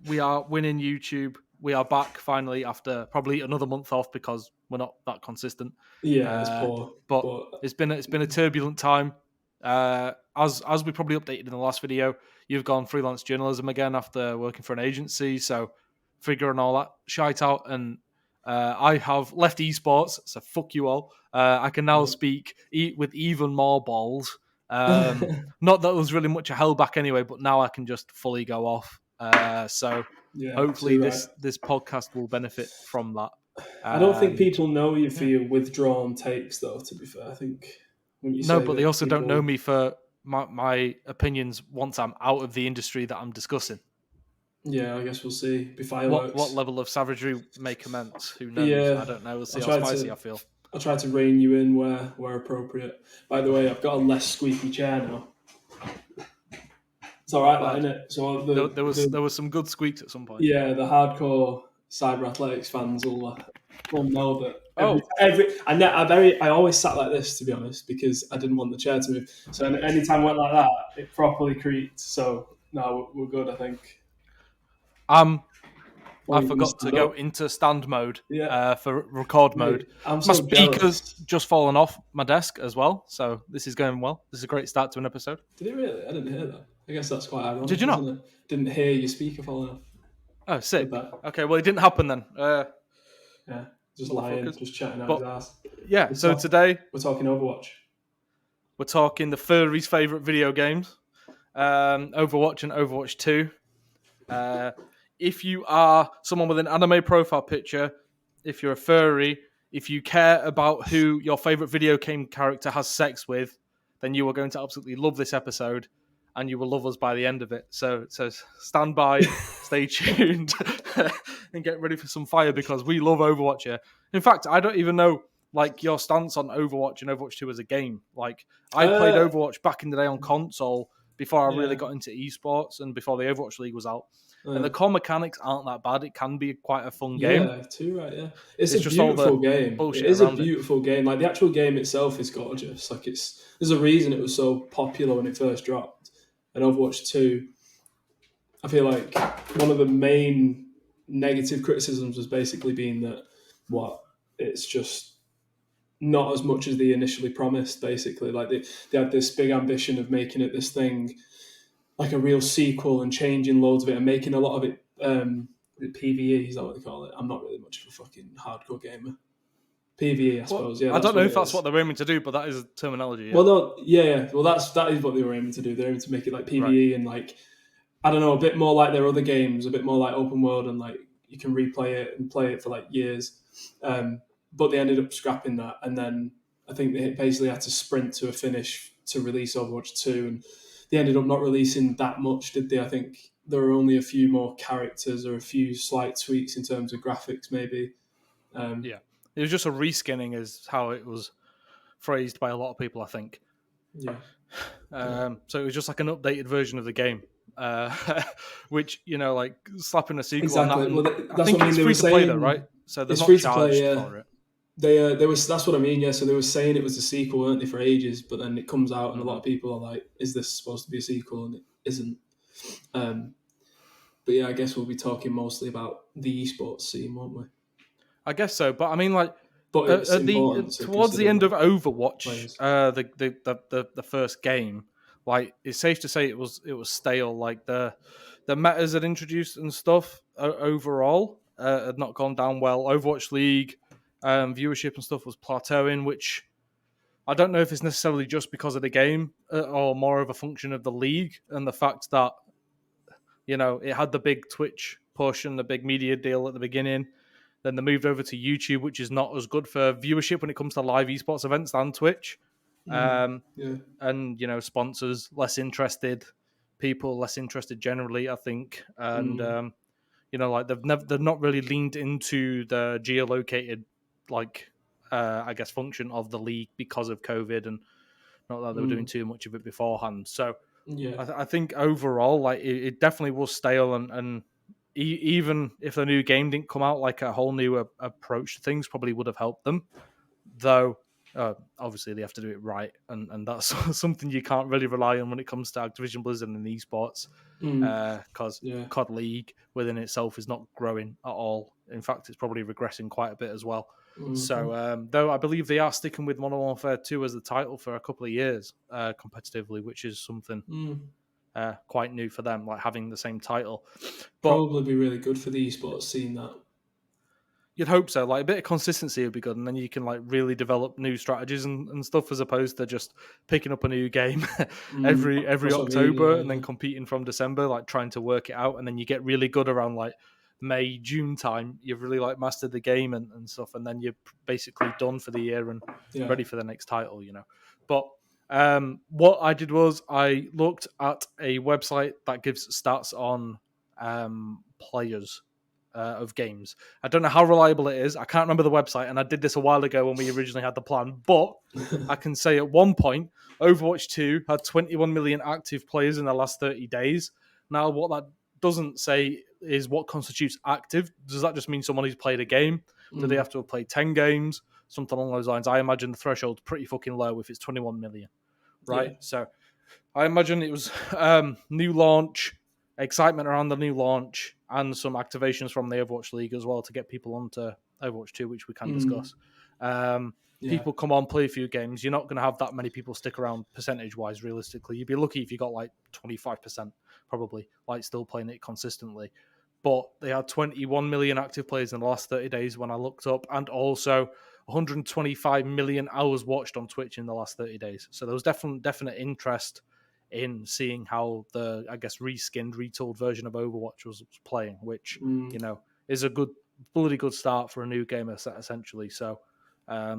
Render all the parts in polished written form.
we are winning YouTube. We are back finally after probably another month off because we're not that consistent. Yeah, it's poor. But it's been a turbulent time. As we probably updated in the last video, you've gone freelance journalism again after working for an agency, so figuring all that shite out. And I have left esports, so fuck you all. I can now speak with even more balls. Not that there was really much a held back anyway, but now I can just fully go off. So hopefully this podcast will benefit from that. I don't think people know you for your withdrawn takes, though. To be fair, I think when you no, but they also don't know me for my opinions once I'm out of the industry that I'm discussing. Yeah, I guess we'll see. Be fireworks. What level of savagery may commence? Who knows? Yeah, I don't know. We'll see how spicy I feel. I'll try to rein you in where appropriate. By the way, I've got a less squeaky chair now. It's all right, that, isn't it? So there was some good squeaks at some point. Yeah, the hardcore Cyberathletics fans will know that. I always sat like this, to be honest, because I didn't want the chair to move. So anytime I went like that, it properly creaked. So no, we're good, I think. I forgot to go into stand mode for record mode. My speaker's just fallen off my desk as well, so this is going well. This is a great start to an episode. Did it really? I didn't hear that. I guess that's quite ironic. Did you not? Didn't hear your speaker falling off. Oh, sick. Okay, well, it didn't happen then. Yeah, just lying, just chatting out his ass. Yeah, today we're talking Overwatch. We're talking the furry's favourite video games, Overwatch and Overwatch 2. If you are someone with an anime profile picture, if you're a furry, if you care about who your favourite video game character has sex with, then you are going to absolutely love this episode, and you will love us by the end of it. So stand by, stay tuned, and get ready for some fire because we love Overwatch here. In fact, I don't even know your stance on Overwatch and Overwatch 2 as a game. I played Overwatch back in the day on console before I really got into esports and before the Overwatch League was out. And the core mechanics aren't that bad. It can be quite a fun game. Yeah, too right. Yeah, it's a beautiful game. It is a beautiful game. The actual game itself is gorgeous. There's a reason it was so popular when it first dropped. And Overwatch 2, I feel like one of the main negative criticisms was basically being that it's just not as much as they initially promised. Basically, they had this big ambition of making it this thing. Like a real sequel and changing loads of it and making a lot of it PvE, is that what they call it? I'm not really much of a fucking hardcore gamer. PvE, I suppose. Yeah, I don't know if that's what they're aiming to do, but that is terminology. Yeah. Well, no, yeah. Well, that is what they were aiming to do. They're aiming to make it like PvE and I don't know, a bit more like their other games, a bit more like open world and you can replay it and play it for years. But they ended up scrapping that, and then I think they basically had to sprint to a finish to release Overwatch 2 and. They ended up not releasing that much, did they? I think there were only a few more characters or a few slight tweaks in terms of graphics, maybe. Yeah. It was just a reskinning is how it was phrased by a lot of people, I think. Yeah. So it was just like an updated version of the game, which, slapping a sequel exactly. on that. That's I think it's free to play though, right? So they're not charged for it. That's what I mean, yeah. So they were saying it was a sequel, weren't they, for ages, but then it comes out and a lot of people are like, is this supposed to be a sequel? And it isn't. But yeah, I guess we'll be talking mostly about the esports scene, won't we? I guess so, but I mean towards the end of Overwatch, the first game, it's safe to say it was stale. The metas had introduced and stuff overall had not gone down well. Overwatch League viewership and stuff was plateauing, which I don't know if it's necessarily just because of the game or more of a function of the league and the fact that it had the big Twitch push and the big media deal at the beginning. Then they moved over to YouTube, which is not as good for viewership when it comes to live esports events than Twitch. And, sponsors less interested, people less interested generally, I think. And, they've not really leaned into the geolocated, function of the league because of COVID and not that they were doing too much of it beforehand. So I think overall, it definitely was stale and even if the new game didn't come out, a whole new approach to things probably would have helped them. Though Obviously, they have to do it right, and that's something you can't really rely on when it comes to Activision Blizzard and esports, because COD League within itself is not growing at all. In fact, it's probably regressing quite a bit as well. Mm-hmm. So, though I believe they are sticking with Modern Warfare 2 as the title for a couple of years competitively, which is something quite new for them, like having the same title. But probably be really good for the esports scene, that. You'd hope so. Like a bit of consistency would be good, and then you can like really develop new strategies and stuff, as opposed to just picking up a new game every October and then competing from December, like trying to work it out, and then you get really good around like May, June time. You've really like mastered the game and stuff, and then you're basically done for the year and ready for the next title, you know. But what I did was I looked at a website that gives stats on players of games. I don't know how reliable it is. I can't remember the website, and I did this a while ago when we originally had the plan, but I can say at one point, Overwatch 2 had 21 million active players in the last 30 days. Now, what that doesn't say is what constitutes active. Does that just mean someone who's played a game? Do they have to have played 10 games? Something along those lines. I imagine the threshold's pretty fucking low if it's 21 million, right? Yeah. So I imagine it was new launch, excitement around the new launch, and some activations from the Overwatch League as well to get people onto Overwatch 2, which we can discuss. People come on, play a few games. You're not going to have that many people stick around percentage-wise, realistically. You'd be lucky if you got like 25%, probably, like still playing it consistently. But they had 21 million active players in the last 30 days when I looked up, and also 125 million hours watched on Twitch in the last 30 days. So there was definite interest in seeing how the, I guess, reskinned, retooled version of Overwatch was playing, which, you know, is a bloody good start for a new game, essentially. So I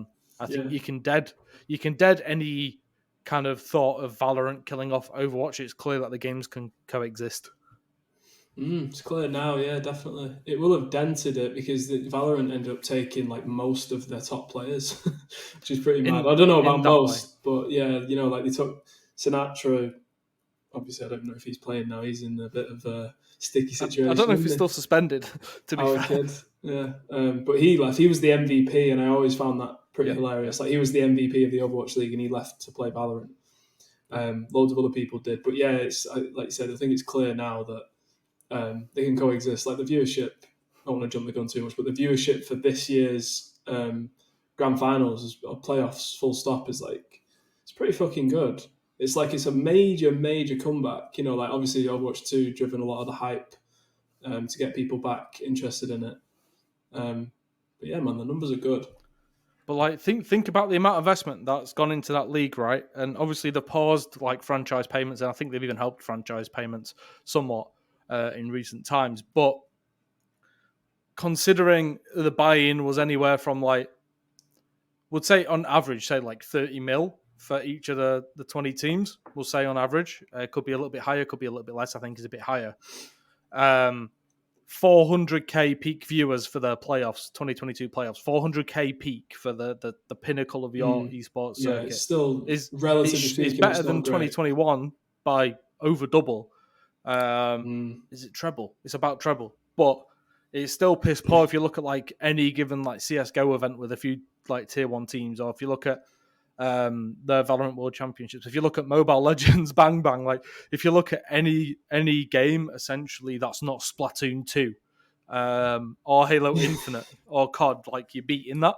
think you can dead any kind of thought of Valorant killing off Overwatch. It's clear that the games can coexist. It's clear now, yeah, definitely. It will have dented it because Valorant ended up taking like most of their top players, which is pretty mad. I don't know about most, but yeah, you know, like they took Sinatra. Obviously, I don't know if he's playing now. He's in a bit of a sticky situation. I don't know if he's still suspended, to be fair. Kid, yeah. But he left. He was the MVP, and I always found that pretty hilarious. Like, he was the MVP of the Overwatch League, and he left to play Valorant. Loads of other people did. But yeah, it's like you said, I think it's clear now that they can coexist. Like the viewership, I don't want to jump the gun too much, but the viewership for this year's grand finals or playoffs, full stop, is like, it's pretty fucking good. It's like it's a major comeback. You know, like obviously Overwatch 2 driven a lot of the hype to get people back interested in it. But yeah, man, the numbers are good. But like, think about the amount of investment that's gone into that league, right? And obviously they've paused like franchise payments, and I think they've even helped franchise payments somewhat in recent times. But considering the buy-in was anywhere from like, would say on average, say like 30 mil for each of the 20 teams, we'll say on average. Could be a little bit higher, could be a little bit less, I think is a bit higher. 400k peak viewers for the playoffs, 2022 playoffs. 400k peak for the pinnacle of your esports circuit. It's still relatively speaking, it's better than 2021 by over double. Is it treble? It's about treble, but it's still piss poor if you look at like any given like CS:GO event with a few like tier 1 teams, or if you look at the Valorant World Championships, if you look at Mobile Legends, Bang Bang, like if you look at any game essentially that's not Splatoon 2 or Halo Infinite or COD, like you're beating that.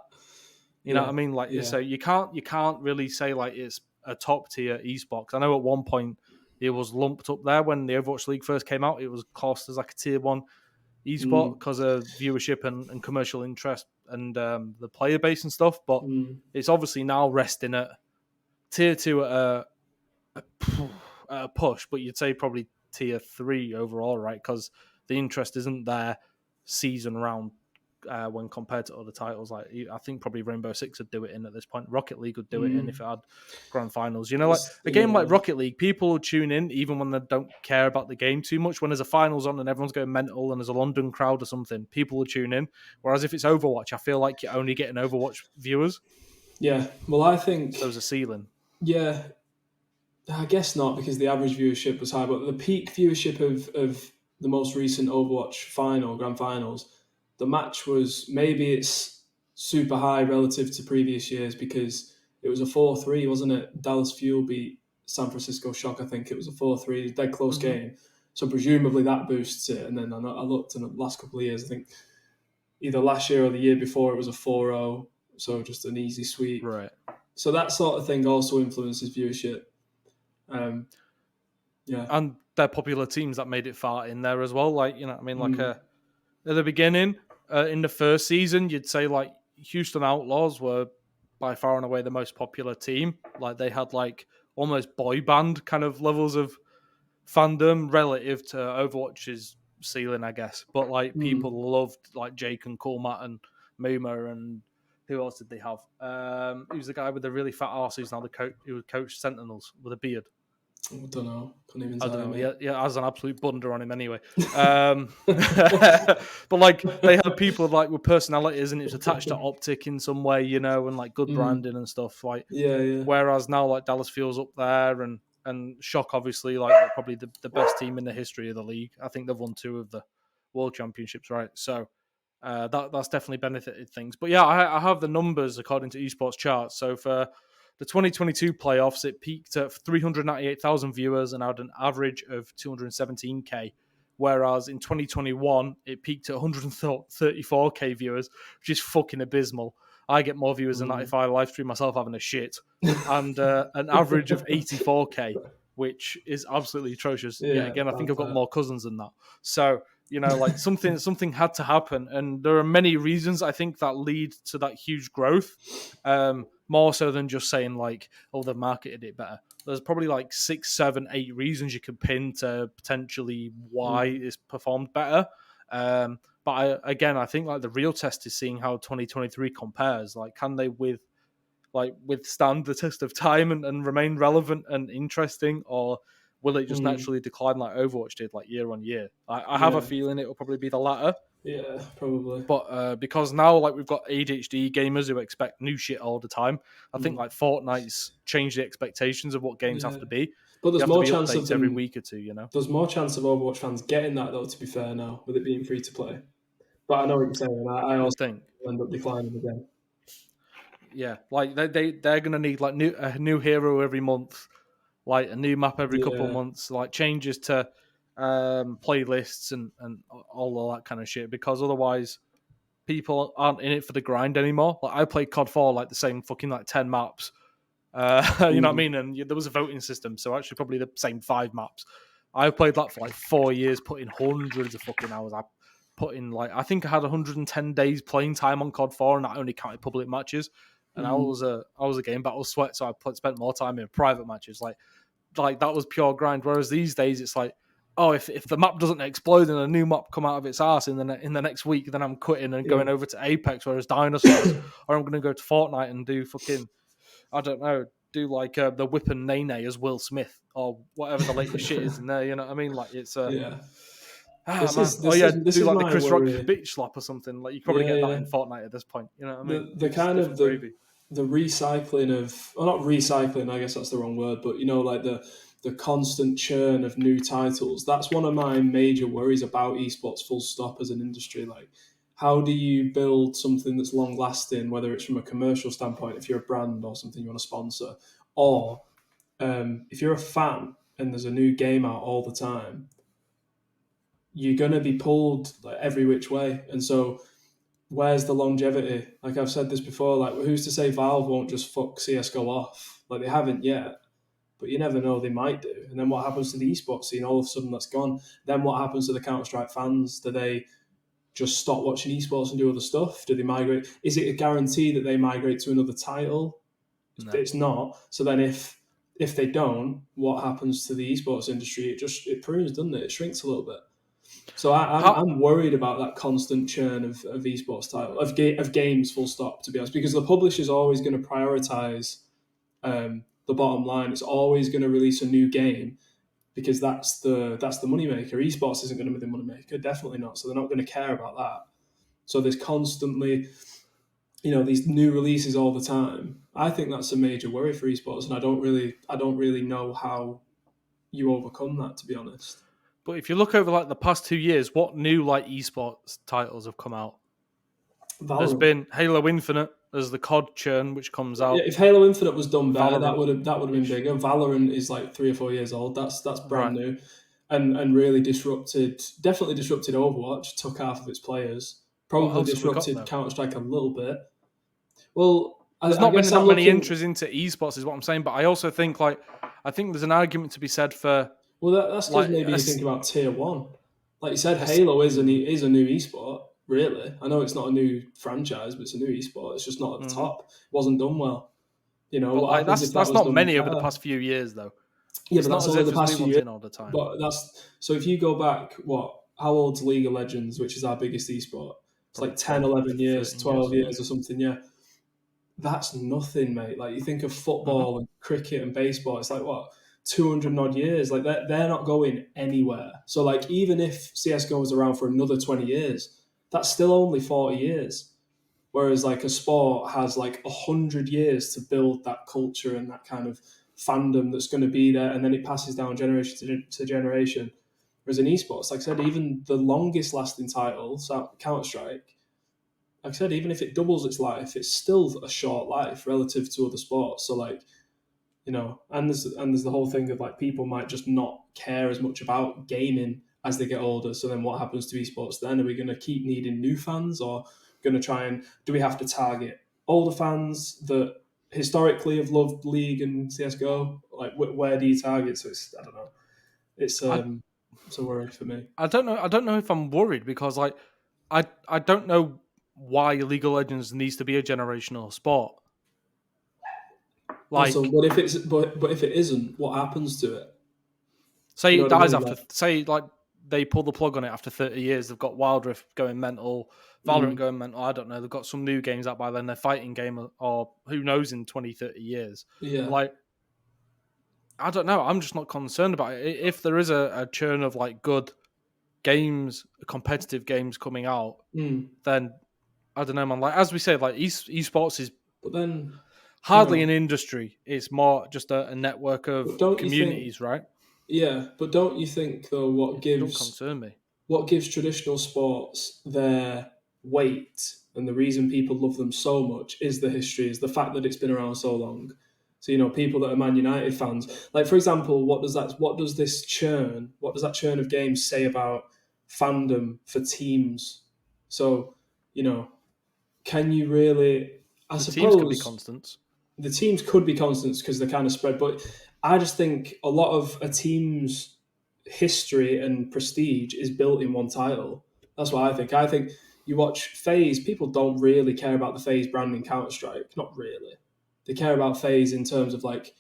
You know what I mean? Like so you can't really say like it's a top tier esports. I know at one point it was lumped up there when the Overwatch League first came out. It was classed as like a tier 1 esport because of viewership and commercial interest and the player base and stuff, but it's obviously now resting at tier 2 at a push, but you'd say probably tier 3 overall, right? Because the interest isn't there season round when compared to other titles. Like I think probably Rainbow Six would do it in at this point. Rocket League would do it in if it had grand finals. You know, like a game like Rocket League, people will tune in even when they don't care about the game too much. When there's a finals on and everyone's going mental and there's a London crowd or something, people will tune in. Whereas if it's Overwatch, I feel like you're only getting Overwatch viewers. Yeah, well, I think there's a ceiling. Yeah, I guess not, because the average viewership was high, but the peak viewership of the most recent Overwatch grand finals, the match was, maybe it's super high relative to previous years because It was a 4-3, wasn't it? Dallas Fuel beat San Francisco Shock, I think it was a 4-3, dead close game. So presumably that boosts it. And then I looked in the last couple of years, I think either last year or the year before, it was a 4-0, so just an easy sweep. Right. So that sort of thing also influences viewership. Yeah. And they're popular teams that made it far in there as well. Like, at the beginning, in the first season, you'd say like Houston Outlaws were by far and away the most popular team. Like they had like almost boy band kind of levels of fandom relative to Overwatch's ceiling, I guess. But like people loved like Jake and Cool Matt and Muma, and who else did they have? Who's the guy with the really fat arse who's now who coached Sentinels with a beard? I don't know. I don't know. Yeah, has an absolute blunder on him anyway. But like they had people like with personalities, and it was attached to Optic in some way, and like good branding and stuff. Like Whereas now like Dallas Fuel's up there, and Shock obviously like they're probably the best team in the history of the league. I think they've won 2 of the World Championships, right? So that's definitely benefited things. But yeah, I have the numbers according to esports charts. So for the 2022 playoffs, it peaked at 398,000 viewers and had an average of 217k. Whereas in 2021, it peaked at 134k viewers, which is fucking abysmal. I get more viewers than that if I live stream myself having a shit. And an average of 84k, which is absolutely atrocious. Yeah, again, I think I've got more cousins than that. So, like something had to happen. And there are many reasons, I think, that lead to that huge growth. More so than just saying like, oh, they've marketed it better. There's probably like 6, 7, 8 reasons you could pin to potentially why it's performed better. But I think like the real test is seeing how 2023 compares. Like, can they withstand the test of time and remain relevant and interesting, or will it just naturally decline like Overwatch did, like year on year? I have a feeling it will probably be the latter. Yeah, probably. But because now like we've got ADHD gamers who expect new shit all the time, I think like Fortnite's changed the expectations of what games have to be. But there's more chance of every week or two, There's more chance of Overwatch fans getting that though, to be fair now, with it being free to play. But I know what you're saying. I also think end up declining again. Yeah, like they're gonna need like a new hero every month, like a new map every couple of months, like changes to playlists and all of that kind of shit, because otherwise people aren't in it for the grind anymore. Like I played COD 4 like the same fucking like 10 maps, you know what I mean? And there was a voting system, so actually probably the same 5 maps. I played that for like 4 years, put in hundreds of fucking hours. I put in like, I think I had 110 days playing time on COD 4, and that only counted public matches. And I was a game battle sweat, so I spent more time in private matches. Like that was pure grind. Whereas these days it's like, oh, if the map doesn't explode and a new map come out of its ass in the next week, then I'm quitting and going over to Apex, whereas dinosaurs, or I'm going to go to Fortnite and do fucking, I don't know, do like the whip and Nene as Will Smith or whatever the latest shit is in there. You know what I mean? Like it's do like the Chris Rock bitch slap or something. Like you probably get that in Fortnite at this point. You know what I mean? The kind of the recycling of, well, not recycling, I guess that's the wrong word, but like the constant churn of new titles. That's one of my major worries about esports, full stop, as an industry. Like, how do you build something that's long lasting, whether it's from a commercial standpoint, if you're a brand or something you want to sponsor, or if you're a fan and there's a new game out all the time, you're going to be pulled like every which way. And so where's the longevity? Like I've said this before, like who's to say Valve won't just fuck CSGO off? Like they haven't yet, but you never know, they might do. And then what happens to the esports scene? All of a sudden that's gone. Then what happens to the Counter-Strike fans? Do they just stop watching esports and do other stuff? Do they migrate? Is it a guarantee that they migrate to another title? No. It's not. So then if they don't, what happens to the esports industry? It prunes, doesn't it? It shrinks a little bit. So I'm worried about that constant churn of esports title, of games, full stop, to be honest, because the publisher's always going to prioritize the bottom line. It's always going to release a new game because that's the moneymaker. Esports isn't going to be the moneymaker, definitely not. So they're not going to care about that. So there's constantly, these new releases all the time. I think that's a major worry for esports, and I don't really know how you overcome that, to be honest. But if you look over like the past 2 years, what new like esports titles have come out? Valorant. There's been Halo Infinite, There's the COD churn which comes out. Yeah, if Halo Infinite was done better, that would have been bigger. Valorant is like 3 or 4 years old. That's brand new, and really definitely disrupted Overwatch. Took half of its players. Probably disrupted Counter-Strike a little bit. Well, there's not been that many entries into esports, is what I'm saying. But I also think there's an argument to be said for. Well, that's because maybe you think about tier 1. Like you said, Halo is a new esport. Really, I know it's not a new franchise, but it's a new esport. It's just not at the top. It wasn't done well. You know, but that's not many over the past few years, though. Yeah, but that's over the past few years. All the time. But so if you go back, how old's League of Legends, which is our biggest esport? It's like 10, 11 years, 12 years or something. Yeah, that's nothing, mate. Like you think of football and cricket and baseball, it's like 200 odd years. Like they're not going anywhere. So like even if CS:GO was around for another 20 years, that's still only 40 years. Whereas like a sport has like 100 years to build that culture and that kind of fandom that's going to be there, and then it passes down generation to generation. Whereas in esports, like I said, even the longest lasting title, Counter-Strike, like I said, even if it doubles its life, it's still a short life relative to other sports. So like, you know, and there's the whole thing of like people might just not care as much about gaming as they get older. So then what happens to esports then? Are we going to keep needing new fans, or going to do we have to target older fans that historically have loved League and CS:GO? Like where do you target? So I don't know. It's a worry for me. I don't know if I'm worried, because like I don't know why League of Legends needs to be a generational sport. Like, but if it isn't, what happens to it? Say it dies after. Say like they pull the plug on it after 30 years. They've got Wild Rift going mental, Valorant going mental. I don't know. They've got some new games out by then. They're fighting game, or who knows in 20, 30 years. Yeah. Like, I don't know. I'm just not concerned about it. If there is a churn of like good games, competitive games coming out, then I don't know, man. Like as we say, like esports is, but then hardly an industry. It's more just a network of communities, right? Yeah, but don't you think though what gives concern me? What gives traditional sports their weight and the reason people love them so much is the history, is the fact that it's been around so long. So, you know, people that are Man United fans, like for example, what does that churn of games say about fandom for teams? So, you know, can you really? I suppose teams could be constants. The teams could be constants because they're kind of spread, but I just think a lot of a team's history and prestige is built in one title. That's what I think. I think you watch FaZe, people don't really care about the FaZe brand in Counter-Strike. Not really. They care about FaZe in terms of like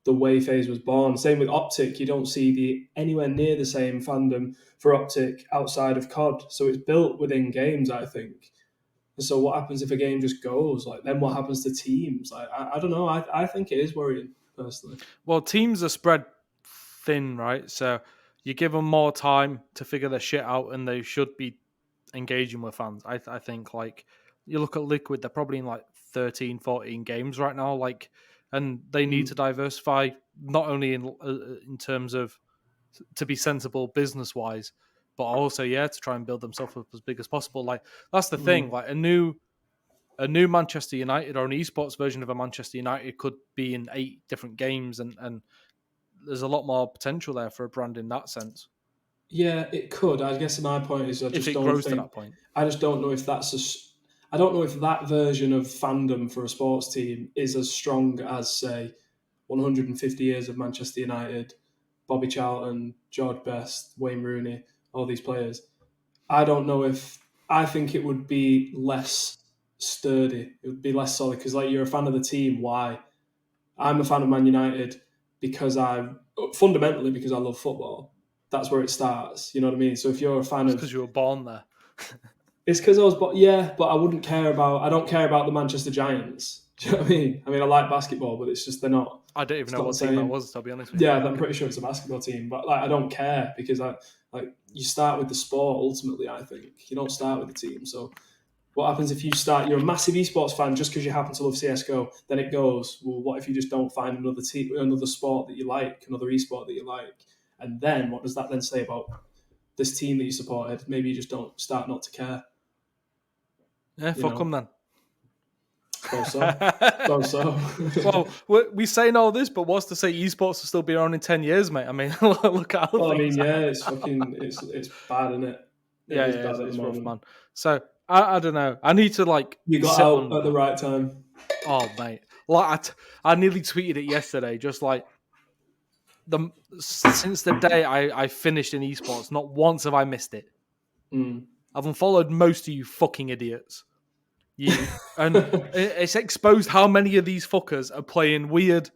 the way FaZe was born. Same with Optic. You don't see anywhere near the same fandom for Optic outside of COD. So it's built within games, I think. And so what happens if a game just goes? Like then what happens to teams? Like I don't know. I think it is worrying personally. Well, teams are spread thin, right? So you give them more time to figure their shit out, and they should be engaging with fans. I think like you look at Liquid, they're probably in like 13, 14 games right now. Like, and they need to diversify not only in terms of to be sensible business wise, but also to try and build themselves up as big as possible. Like that's the thing. Like a new Manchester United or an esports version of a Manchester United could be in 8 different games, and there's a lot more potential there for a brand in that sense. Yeah, it could. I guess my point is I just don't grows to that point. I just don't know if I don't know if that version of fandom for a sports team is as strong as, say, 150 years of Manchester United, Bobby Charlton, George Best, Wayne Rooney, all these players. I don't know if I think it would be less sturdy. It would be less solid because, like, you're a fan of the team. Why? I'm a fan of Man United fundamentally because I love football. That's where it starts. You know what I mean? So if you're a fan because you were born there. It's because I was, but I don't care about the Manchester Giants. Do you know what I mean? I like basketball, but it's just they're not. I don't even know what team that was, to be honest with you. Yeah, I'm pretty sure it's a basketball team, but like I don't care because you start with the sport ultimately. I think you don't start with the team. So what happens if you're a massive esports fan just because you happen to love CS:GO? Then it goes, well, what if you just don't find another sport that you like, another esport that you like, and then what does that then say about this team that you supported? Maybe you just don't start not to care. Yeah, fuck them then. So. Well, we saying all this, but what's to say esports will still be around in 10 years, mate? I mean, look at how things are. It's fucking, it's bad, isn't it? It's rough, man. So I don't know. I need to You got out at the right time. Oh, mate! I nearly tweeted it yesterday. Just since the day I finished in esports, not once have I missed it. I've unfollowed most of you fucking idiots. And it's exposed how many of these fuckers are playing weird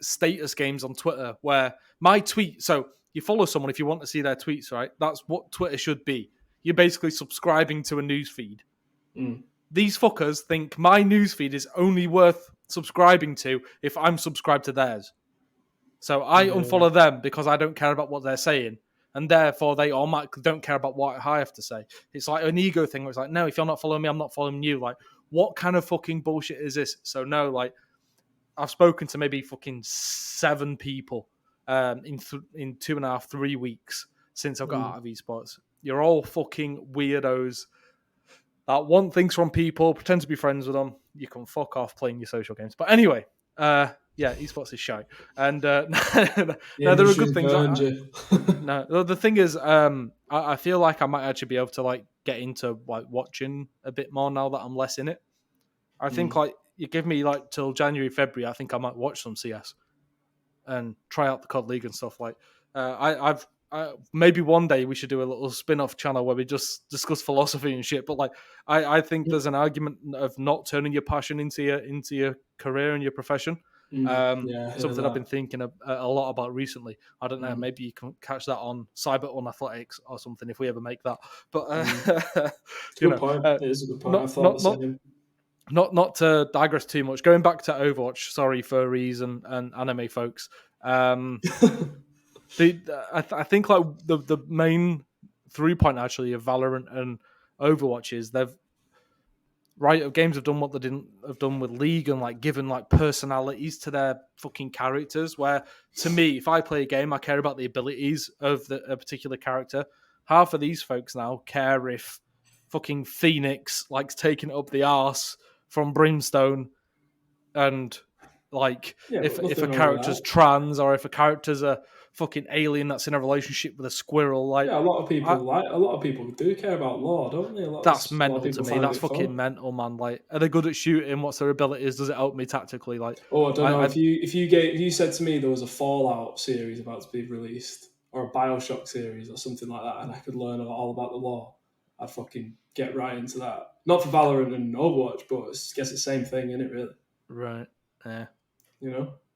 status games on Twitter where my tweet. So you follow someone if you want to see their tweets, right? That's what Twitter should be. You're basically subscribing to a newsfeed. These fuckers think my newsfeed is only worth subscribing to if I'm subscribed to theirs. So I unfollow them because I don't care about what they're saying. And therefore, they automatically don't care about what I have to say. It's like an ego thing where it's like, no, if you're not following me, I'm not following you. Like, what kind of fucking bullshit is this? So no, I've spoken to maybe fucking 7 people in 2.5, 3 weeks since I've got out of esports. You're all fucking weirdos that want things from people, pretend to be friends with them. You can fuck off playing your social games. But anyway, esports is shy. And no, there are good things. No, the thing is, I feel like I might actually be able to get into watching a bit more now that I'm less in it. I think you give me till January, February, I think I might watch some CS and try out the COD League and stuff. Maybe one day we should do a little spin-off channel where we just discuss philosophy and shit. But I think there's an argument of not turning your passion into your career and your profession. Something I've been thinking a lot about recently. I don't know. Maybe you can catch that on Cyberathletics or something if we ever make that. But good point. It is a good point. Not to digress too much. Going back to Overwatch. Sorry, furries and anime folks. I think the main through point actually of Valorant and Overwatch is Riot Games have done what they didn't have done with League and given personalities to their fucking characters. Where to me, if I play a game, I care about the abilities of a particular character. Half of these folks now care if fucking Phoenix likes taking it up the arse from Brimstone, and if a character's trans or if a character's a fucking alien that's in a relationship with a squirrel. A lot of people do care about lore, don't they? That's mental to me. That's fucking mental, man. Are they good at shooting? What's their abilities? Does it help me tactically? I don't know. If you said to me there was a Fallout series about to be released or a BioShock series or something like that, and I could learn all about the lore, I'd fucking get right into that. Not for Valorant and Overwatch, but I guess it's the same thing, isn't it? Really? Right. Yeah.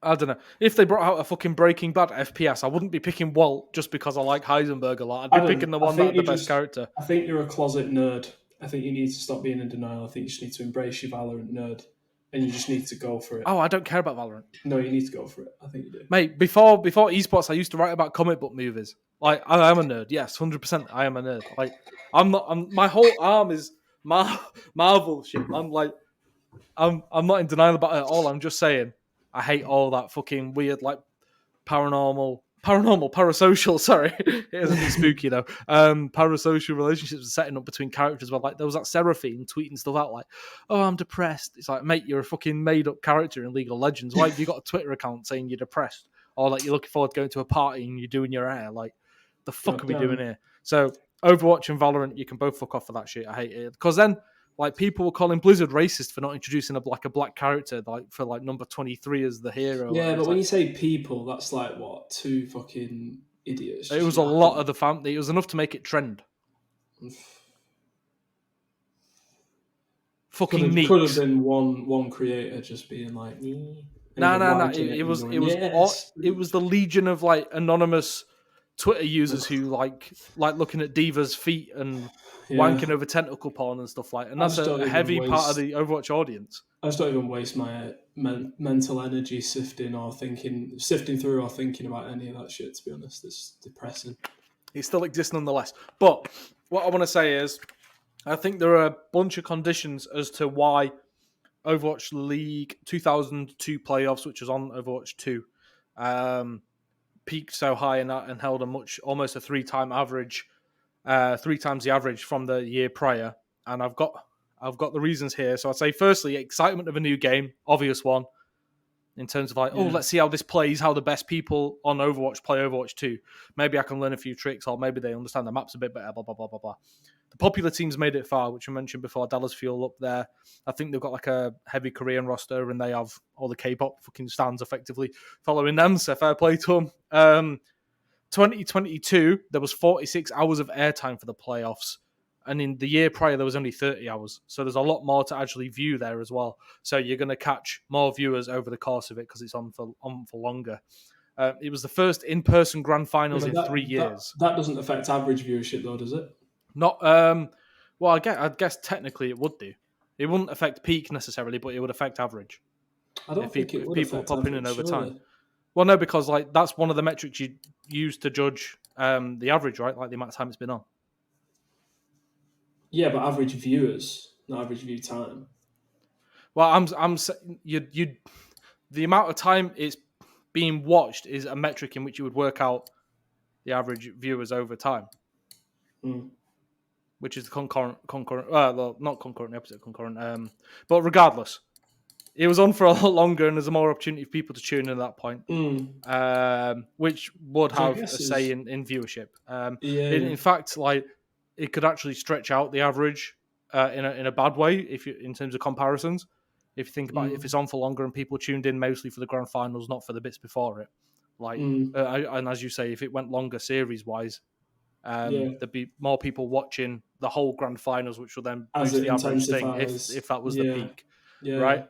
I don't know. If they brought out a fucking Breaking Bad FPS, I wouldn't be picking Walt just because I like Heisenberg a lot. I'd be picking the one that's the best character. I think you're a closet nerd. I think you need to stop being in denial. I think you just need to embrace your Valorant nerd, and you just need to go for it. Oh, I don't care about Valorant. No, you need to go for it. I think you do. Mate, before esports, I used to write about comic book movies. I am a nerd. Yes, 100%. I am a nerd. My whole arm is Marvel shit. I'm not in denial about it at all. I'm just saying I hate all that fucking weird parasocial. Sorry, it isn't spooky though. Parasocial relationships setting up between characters. Where there was that Seraphine tweeting stuff out "Oh, I'm depressed." It's mate, you're a fucking made up character in League of Legends. Why have you got a Twitter account saying you're depressed, or you're looking forward to going to a party and you're doing your hair? The fuck are we doing here? So Overwatch and Valorant, you can both fuck off for that shit. I hate it because then. People were calling Blizzard racist for not introducing a black character, for number 23 as the hero. Yeah, but when you say people, that's what, 2 fucking idiots. It was a lot of the family. It was enough to make it trend. Fucking neat. Could have been one creator just being No. It was the legion of anonymous Twitter users who like looking at divas' feet and wanking over tentacle porn and stuff and that's a heavy part of the Overwatch audience. I just don't even waste my mental energy sifting through or thinking about any of that shit, to be honest. It's depressing. It still exists nonetheless. But what I want to say is I think there are a bunch of conditions as to why Overwatch League 2002 playoffs, which was on Overwatch 2, peaked so high and held almost a 3 times the average from the year prior. And I've got I've got the reasons here. So I'd say, firstly, excitement of a new game, obvious one. In terms of let's see how this plays, how the best people on Overwatch play Overwatch 2. Maybe I can learn a few tricks, or maybe they understand the maps a bit better, blah, blah, blah, blah, blah. The popular teams made it far, which I mentioned before. Dallas Fuel up there. I think they've got like a heavy Korean roster, and they have all the K-pop fucking stands effectively following them, so fair play to them. 2022, there was 46 hours of airtime for the playoffs. And in the year prior, there was only 30 hours. So there's a lot more to actually view there as well. So you're going to catch more viewers over the course of it because it's on for longer. It was the first in-person grand finals in 3 years. That doesn't affect average viewership, though, does it? Not. Well, I guess technically it would do. It wouldn't affect peak necessarily, but it would affect average. I don't think it would people affect popping average, in over surely. time. Well, no, because like that's one of the metrics you use to judge the average, right? Like the amount of time it's been on. Yeah, but average viewers, not average view time. Well, I'm you the amount of time it's being watched is a metric in which you would work out the average viewers over time, which is the concurrent. Well, not concurrent, the opposite of concurrent. But regardless, it was on for a lot longer, and there's a more opportunity for people to tune in at that point, which would have a say in viewership. In fact, like it could actually stretch out the average in a bad way if you in terms of comparisons. If you think about it, if it's on for longer and people tuned in mostly for the grand finals, not for the bits before it, like and as you say, if it went longer series wise, there'd be more people watching the whole grand finals, which will then boost the average thing if that was the peak. Right.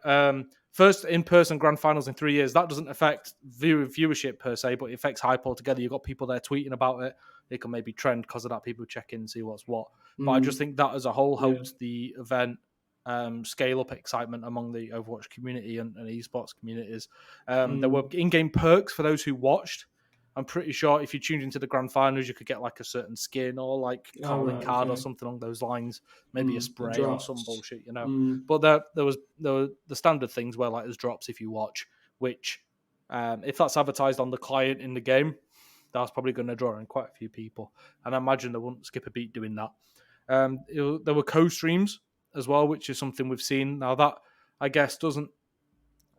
First in-person grand finals in 3 years. That doesn't affect viewership per se, but it affects hype altogether. You've got people there tweeting about it. It can maybe trend because of that. People check in and see what's what. But I just think that as a whole helped the event scale up excitement among the Overwatch community and esports communities. There were in-game perks for those who watched. I'm pretty sure if you tuned into the grand finals, you could get like a certain skin or like calling card or something along those lines. Maybe a spray or some bullshit, you know. But there were the standard things where like there's drops if you watch, which if that's advertised on the client in the game, that's probably going to draw in quite a few people. And I imagine they wouldn't skip a beat doing that. There were co-streams as well, which is something we've seen. Now that I guess doesn't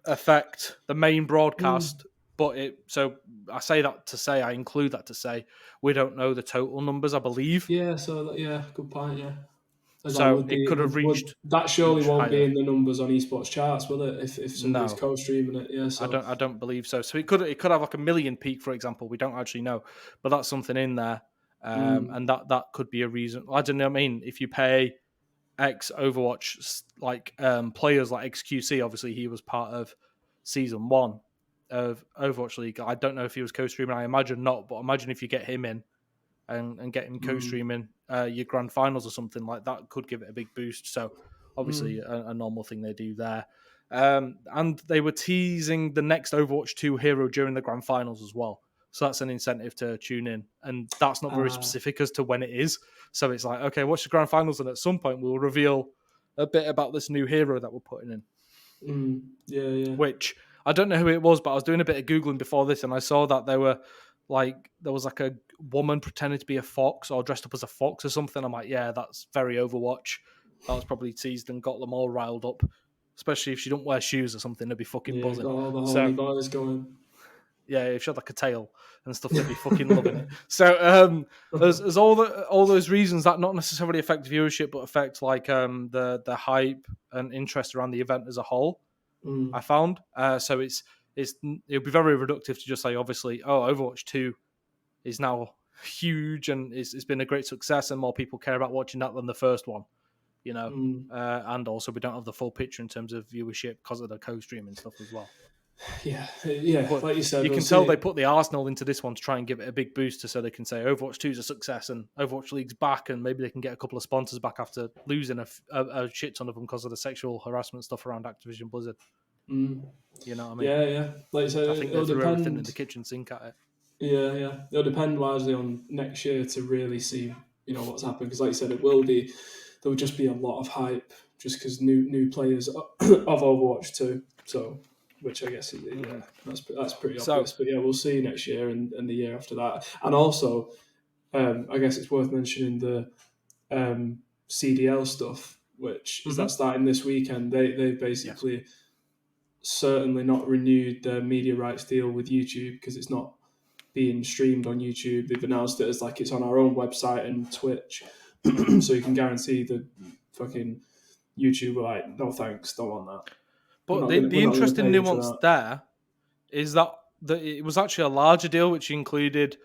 affect the main broadcast. But so I say that to say, I include that to say, we don't know the total numbers, I believe. Yeah, so good point, yeah. So it could have reached... That surely won't be in the numbers on esports charts, will it? If somebody's co-streaming it, yeah. So. I don't believe so. So it could have like a million peak, for example. We don't actually know. But that's something in there. And that could be a reason. I don't know what I mean. If you pay ex Overwatch like players like XQC, obviously he was part of Season 1 of Overwatch League. I don't know if he was co-streaming. I imagine not, but imagine if you get him in and get him co-streaming your grand finals or something like that, could give it a big boost. So obviously a normal thing they do there. And they were teasing the next Overwatch 2 hero during the grand finals as well. So that's an incentive to tune in. And that's not very specific as to when it is. So it's like, okay, watch the grand finals and at some point we'll reveal a bit about this new hero that we're putting in. Yeah. Which... I don't know who it was, but I was doing a bit of Googling before this and I saw that there was like a woman pretending to be a fox or dressed up as a fox or something. I'm like, yeah, that's very Overwatch. That was probably teased and got them all riled up. Especially if she don't wear shoes or something, they'd be fucking buzzing. Got all the horny boys going. Yeah, if she had like a tail and stuff, they'd be fucking loving it. So there's all those reasons that not necessarily affect viewership, but affect like the hype and interest around the event as a whole. I found so it would be very reductive to just say obviously Overwatch 2 is now huge and it's been a great success and more people care about watching that than the first one, you know. And also we don't have the full picture in terms of viewership because of the co-streaming stuff as well. Yeah, but like you said, you can tell they put the arsenal into this one to try and give it a big booster so they can say Overwatch 2 is a success and Overwatch League's back and maybe they can get a couple of sponsors back after losing a shit ton of them because of the sexual harassment stuff around Activision Blizzard. You know what I mean? Yeah. Like I said, I think they threw everything in the kitchen sink at it. Yeah. It'll depend largely on next year to really see, what's happened. Because like you said, there will just be a lot of hype just because new players of Overwatch 2. So, which I guess, that's pretty obvious. But yeah, we'll see next year and the year after that. And also, I guess it's worth mentioning the CDL stuff. which is that starting this weekend. They basically certainly not renewed their media rights deal with YouTube because it's not being streamed on YouTube. They've announced it as like it's on our own website and Twitch, so you can guarantee the fucking YouTube were like, no thanks, don't want that. But the interesting nuance there is that it was actually a larger deal, which included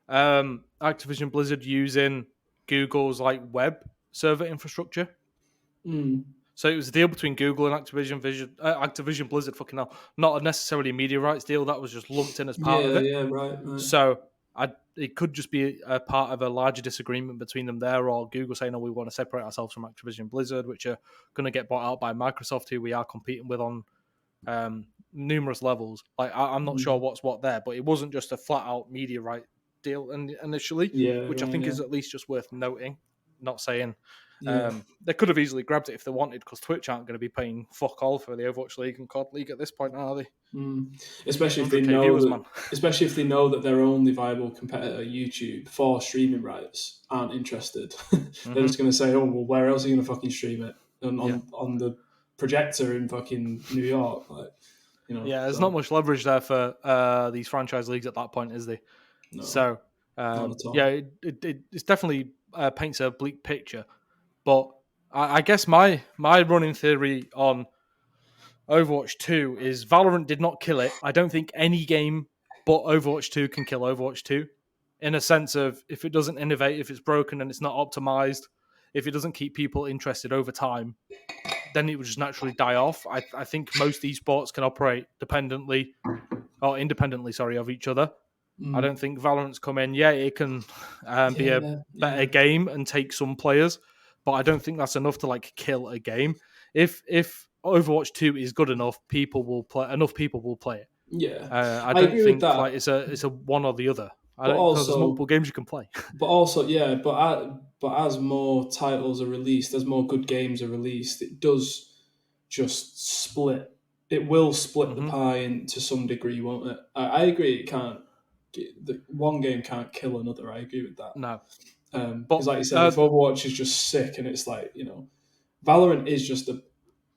Activision Blizzard using Google's like web server infrastructure. So it was a deal between Google and Activision Blizzard. Fucking hell, not necessarily a media rights deal. That was just lumped in as part of it. Yeah, right. So it could just be a part of a larger disagreement between them there, or Google saying, "Oh, we want to separate ourselves from Activision Blizzard," which are going to get bought out by Microsoft, who we are competing with on numerous levels. Like I'm not sure what's what there, but it wasn't just a flat out media right deal initially, which I think is at least just worth noting. Not saying they could have easily grabbed it if they wanted, because Twitch aren't going to be paying fuck all for the Overwatch League and COD League at this point, are they? Especially if they know that their only viable competitor, YouTube, for streaming rights, aren't interested. They're just going to say, "Oh, well, where else are you going to fucking stream it?" And on the projector in fucking New York, like. There's not much leverage there for these franchise leagues at that point, is there? No, so, it definitely paints a bleak picture. But I guess my running theory on Overwatch 2 is Valorant did not kill it. I don't think any game but Overwatch 2 can kill Overwatch 2, in a sense of if it doesn't innovate, if it's broken and it's not optimized, if it doesn't keep people interested over time, then it would just naturally die off. I think most esports can operate independently of each other. I don't think Valorant's come in. Yeah, it can be a better game and take some players, but I don't think that's enough to like kill a game. If Overwatch 2 is good enough, enough people will play it. Yeah, I don't think like it's a one or the other. Because there's multiple games you can play. But also, but as more titles are released, as more good games are released, it does just split. It will split the pie to some degree, won't it? I agree. It can't. One game can't kill another. I agree with that. No, because like you said, if Overwatch is just sick, and it's like Valorant is just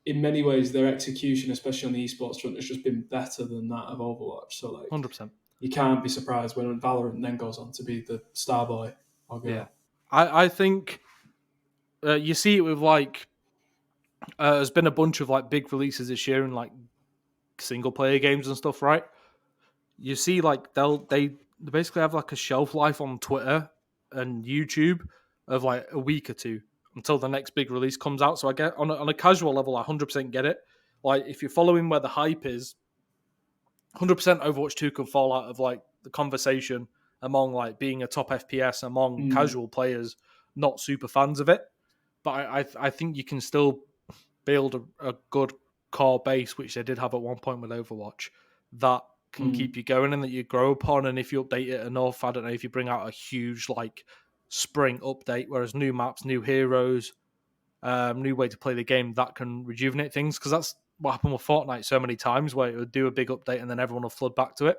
in many ways their execution, especially on the esports front, has just been better than that of Overwatch. So like 100%. You can't be surprised when Valorant then goes on to be the star boy or girl. Yeah. I think you see it with like there's been a bunch of like big releases this year in like single player games and stuff, right? You see like they basically have like a shelf life on Twitter and YouTube of like a week or two until the next big release comes out. So I get on a casual level, I 100% get it. Like if you're following where the hype is, 100% Overwatch 2 can fall out of like the conversation among like being a top FPS among casual players, not super fans of it. But I think you can still build a good core base, which they did have at one point with Overwatch, that can keep you going and that you grow upon. And if you update it enough, I don't know, if you bring out a huge like spring update, whereas new maps, new heroes, new way to play the game, that can rejuvenate things, because that's what happened with Fortnite so many times, where it would do a big update and then everyone will flood back to it.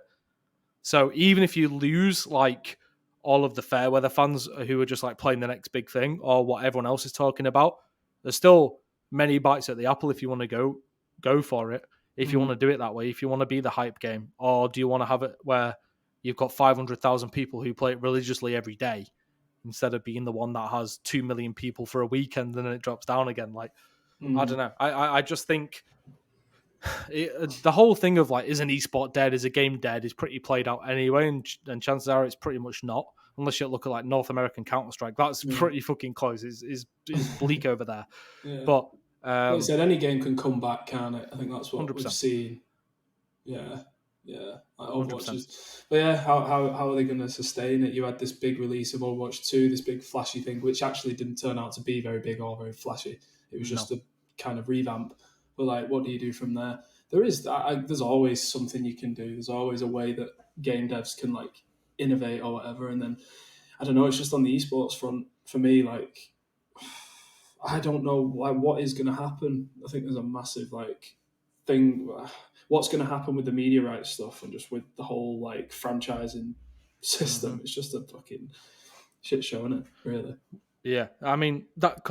So even if you lose like all of the fair weather fans who are just like playing the next big thing or what everyone else is talking about, there's still many bites at the apple if you want to go for it. If you want to do it that way, if you want to be the hype game, or do you want to have it where you've got 500,000 people who play it religiously every day, instead of being the one that has 2 million people for a weekend and then it drops down again? Like, I don't know. I just think the whole thing of like, is an esport dead, is a game dead, is pretty played out anyway, and chances are it's pretty much not, unless you look at like North American Counter-Strike. That's pretty fucking close. Is bleak over there. Yeah. But like you said, any game can come back, can't it? I think that's what 100%. we've seen. Yeah. Like Overwatch is, but yeah, how are they going to sustain it? You had this big release of Overwatch 2, this big flashy thing, which actually didn't turn out to be very big or very flashy. It was just a kind of revamp. But like, what do you do from there? There's always something you can do. There's always a way that game devs can like innovate or whatever. And then I don't know. It's just on the esports front for me. Like, I don't know what is going to happen. I think there's a massive like thing. What's going to happen with the media rights stuff and just with the whole like franchising system? It's just a fucking shit show, isn't it? Really? Yeah, I mean that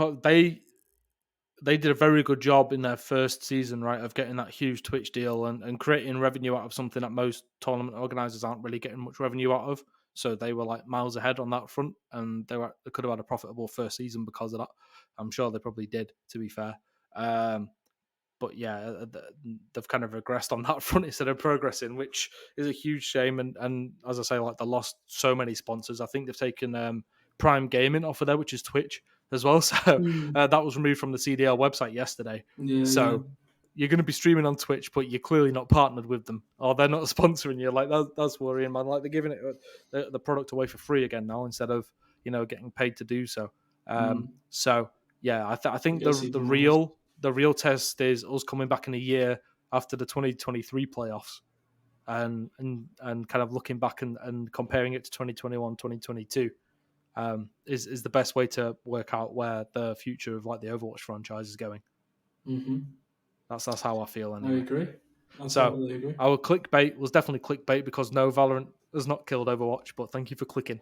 they did a very good job in their first season, right, of getting that huge Twitch deal and creating revenue out of something that most tournament organizers aren't really getting much revenue out of. So they were like miles ahead on that front, and they could have had a profitable first season because of that. I'm sure they probably did, to be fair. But yeah, they've kind of regressed on that front instead of progressing, which is a huge shame. And as I say, like they lost so many sponsors. I think they've taken Prime Gaming off of there, which is Twitch as well. So that was removed from the CDL website yesterday. Yeah, so you're going to be streaming on Twitch, but you're clearly not partnered with them, or they're not sponsoring you. Like that's worrying, man. Like they're giving it the product away for free again now instead of getting paid to do so. So yeah, I think the real test is us coming back in a year after the 2023 playoffs and kind of looking back and comparing it to 2021, 2022 is the best way to work out where the future of like the Overwatch franchise is going. Mm-hmm. That's how I feel anyway. I agree. Totally agree. Our clickbait was definitely clickbait because no, Valorant has not killed Overwatch, but thank you for clicking.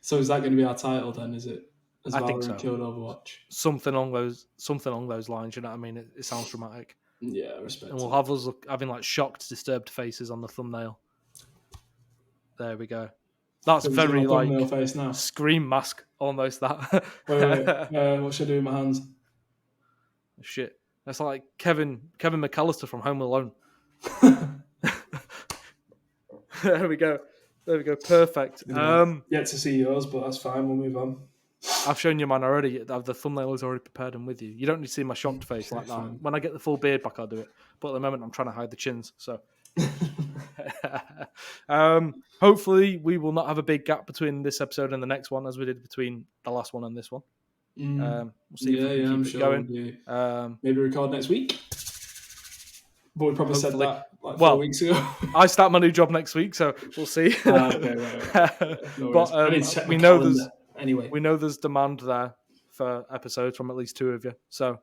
So is that going to be our title then? Is it? As I Valorant think so. Killed Overwatch. Something along those lines. You know what I mean? It sounds dramatic. Yeah, I respect. And we'll have us having like shocked, disturbed faces on the thumbnail. There we go. That's very like face now. Scream mask almost. That. wait. What should I do with my hands? Shit. That's like Kevin McAllister from Home Alone. There we go. Perfect. Yet to see yours, but that's fine. We'll move on. I've shown you mine already. The thumbnail is already prepared and with you. You don't need to see my shocked face like that. Fine. When I get the full beard back, I'll do it. But at the moment, I'm trying to hide the chins. So, hopefully, we will not have a big gap between this episode and the next one, as we did between the last one and this one. We'll see if we can keep it going. Maybe record next week. But we probably said that like 4 weeks ago. I start my new job next week, so we'll see. Okay, right. No but we know there's demand there for episodes from at least two of you. So